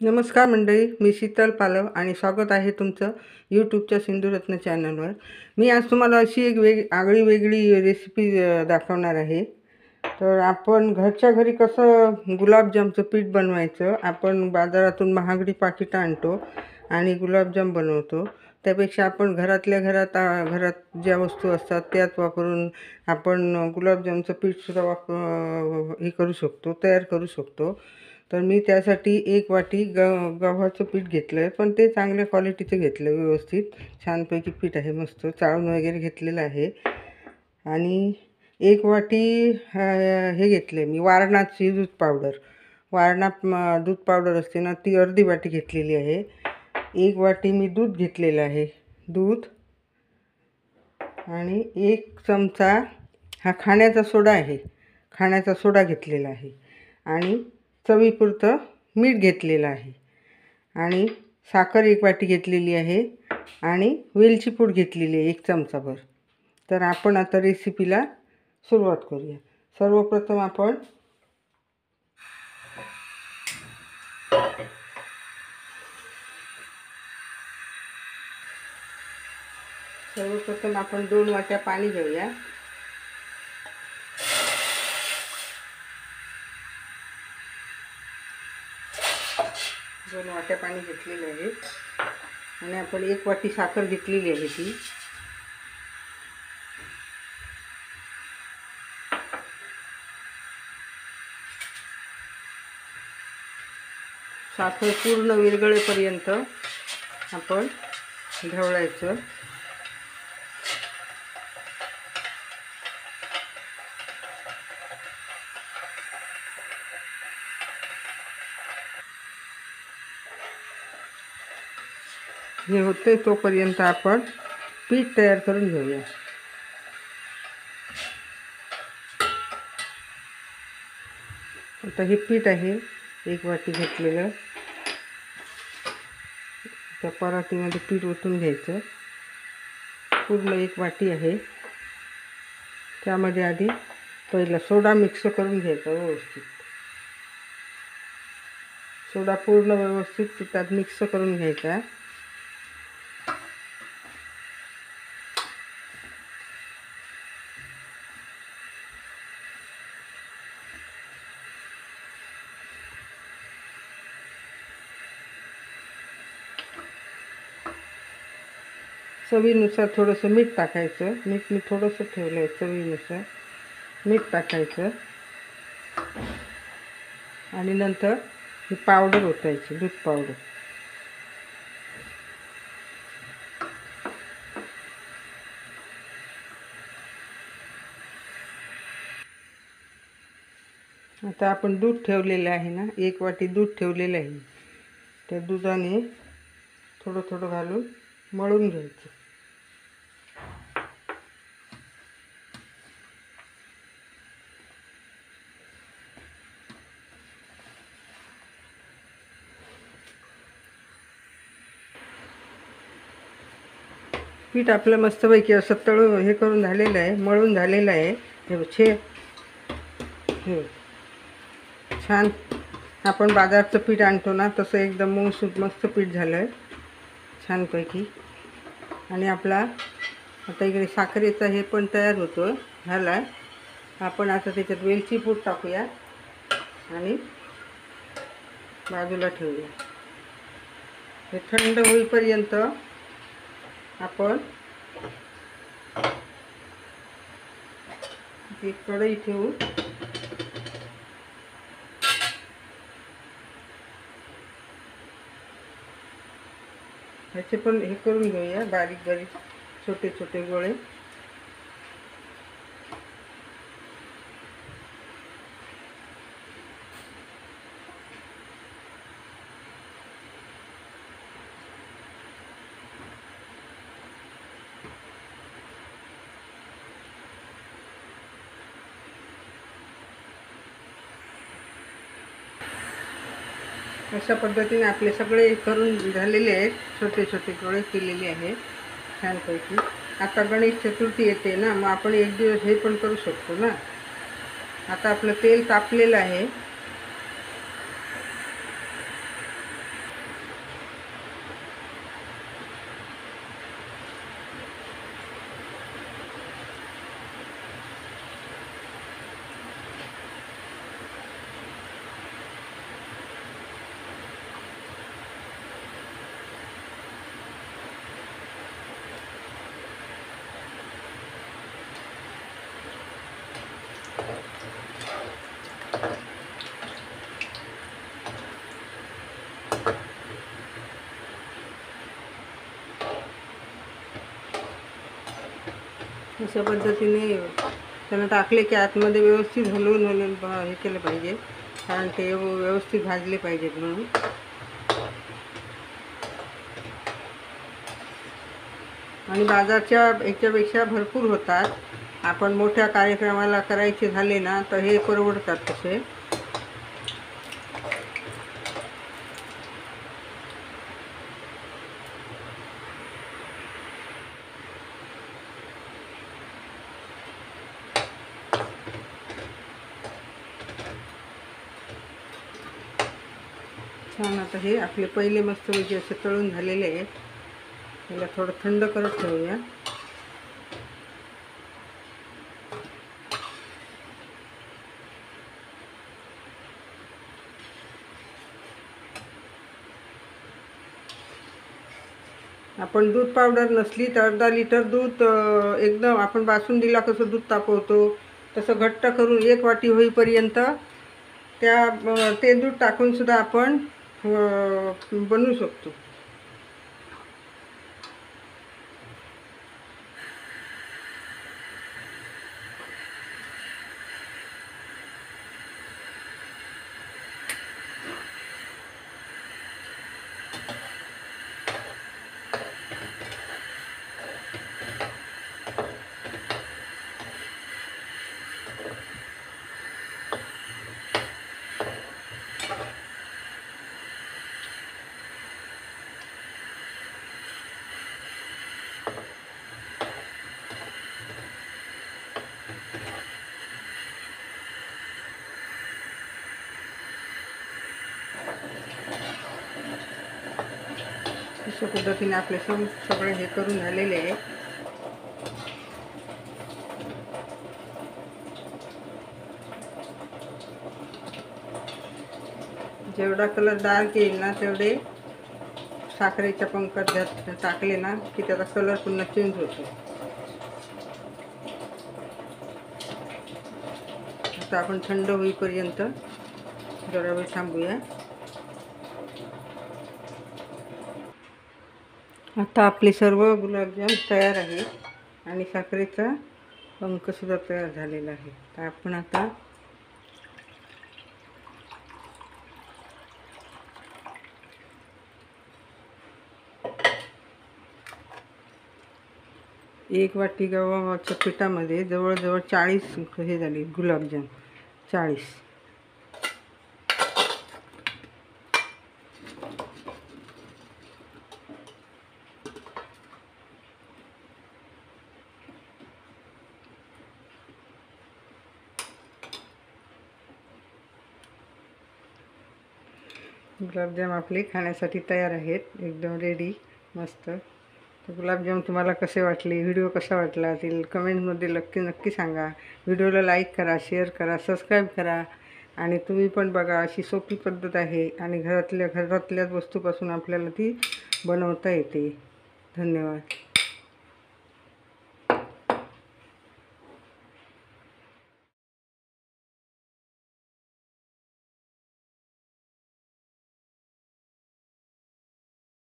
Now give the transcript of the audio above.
नमस्कार मंडळी, मी शीतल पालव आणि स्वागत आहे तुमचं यूट्यूबच्या सिंधुरत्न चॅनलवर। मी आज तुम्हाला अशी एक आगळी वेगळी रेसिपी दाखवणार आहे। तर आपण घरच्या घरी कसं गुलाबजामचं पीठ बनवायचं। आपण बाजारातून महागडी पाकिटं आणतो आणि गुलाबजाम बनवतो। त्यापेक्षा आपण घरातल्या घरात ज्या वस्तू असतात त्याच वापरून आपण गुलाबजामचं पीठसुद्धा तयार करू शकतो। तर मी त्यासाठी 1 वाटी गव्हाचं पीठ घेतलं आहे, पण ते चांगल्या क्वालिटीचं घेतलं आहे, व्यवस्थित छानपैकी पीठ आहे, मस्त चाळून वगैरे घेतलेलं आहे। आणि 1 वाटी हे घेतलं आहे मी वारणाची दूध पावडर। दूध पावडर असते ना, ती अर्धी वाटी घेतलेली आहे। 1 वाटी मी दूध घेतलेलं आहे, दूध। आणि 1 चमचा हा खाण्याचा सोडा आहे, खाण्याचा सोडा घेतलेला आहे। आणि चवीपुरतं मीठ घेतलेलं आहे। आणि साखर 1 वाटी घेतलेली आहे आणि वेलची पूड घेतलेली आहे 1 चमचाभर। तर आपण आता रेसिपीला सुरुवात करूया। सर्वप्रथम आपण आपण 2 वाट्या पाणी घेऊया। 2 वाट्या पाणी घेतलेले आहे आणि आपण 1 वाटी साखर घेतलेली आहे। ती साखर पूर्ण विरघळेपर्यंत आपण ढवळायचं। हे होते तोपर्यंत आपण पीठ तयार करून घेऊया। आता हे पीठ आहे 1 वाटी घेतलेलं, त्या परातीमध्ये पीठ ओतून घ्यायचं। पूर्ण 1 वाटी आहे, त्यामध्ये आधी पहिला सोडा मिक्स करून घ्यायचा व्यवस्थित। सोडा पूर्ण व्यवस्थित त्यात मिक्स करून घ्यायचा। चवीनुसार थोडंसं मीठ टाकायचं। मीठ मी थोडंसं ठेवलं आहे, चवीनुसार मीठ टाकायचं। आणि नंतर ही पावडर ओतायची, दूध पावडर। आता आपण दूध ठेवलेलं आहे ना, 1 वाटी दूध ठेवलेलं आहे, त्या दुधाने थोडं थोडं घालून मळून घ्यायचं। पीठ आपलं मस्तपैकी असं हे करून झालेलं आहे, मळून झालेलं आहे। हे छान आपण बाजारचं पीठ आणतो ना, तसं एकदम मऊसूत मस्त पीठ झालं आहे छानपैकी। आणि आपला आता इकडे साखरेचा हे पण तयार होतो झाला आहे। आपण आता त्याच्यात वेलची पूड टाकूया आणि बाजूला ठेवूया। हे थंड होईपर्यंत आपण एक कढई ठेवून ह्याचे पण हे करून घेऊया, बारीक बारीक छोटे छोटे गोळे। अशा पद्धतीने आपले सगळे करून झालेले आहेत, छोटे छोटे गोळे केलेले आहेत छानपैकी। आता गणेश चतुर्थी येते ना, मग आपण 1 दिवस हे पण करू शकतो ना। आता आपलं तेल तापलेलं आहे, अशा पद्धतीने त्याला टाकले की आतमध्ये व्यवस्थित हलवून हलवून हे केलं पाहिजे, कारण ते व्यवस्थित भाजले पाहिजेत म्हणून. आणि बाजारच्या याच्यापेक्षा भरपूर होतात. आपण मोठ्या कार्यक्रमाला करायचे झाले ना तर हे परवडतात तसे. छान. आता हे आपले पहिले मस्तपैकी असे तळून झालेले आहेत. याला थोडं थंड करत ठेवूया. आपण दूध पावडर नसली तर अर्धा लिटर दूध एकदम आपण बासुंदीला कसं दूध तापवतो तसं घट्ट करून 1 वाटी होईपर्यंत ते दूध टाकून सुद्धा आपण बनवू शकतो. अशा पद्धतीने आपले सगळे हे करून झालेले आहे. जेवढा कलर डार्क येईल ना तेवढे साखरेच्या पंखात टाकले ना की त्याचा कलर पुन्हा चेंज होतो. आता आपण थंड होईपर्यंत जरा वेळ थांबूया. आता आपले सर्व गुलाबजाम तयार आहे आणि साखरेचा पंखसुद्धा तयार झालेला आहे. तर आपण आता एक वाटी गव्हाच्या पिठामध्ये जवळजवळ 40 हे झाले गुलाबजाम. 40. गुलाबजाम आपले खाण्यासाठी तयार आहेत, एकदम रेडी मस्त. तर गुलाबजाम तुम्हाला कसे वाटले, व्हिडिओ कसा वाटला ते कमेंटमध्ये नक्की सांगा. व्हिडिओला लाईक करा, शेअर करा, सबस्क्राईब करा आणि तुम्ही पण बघा. अशी सोपी पद्धत आहे आणि घरातल्याच वस्तूपासून आपल्याला ती बनवता येते. धन्यवाद.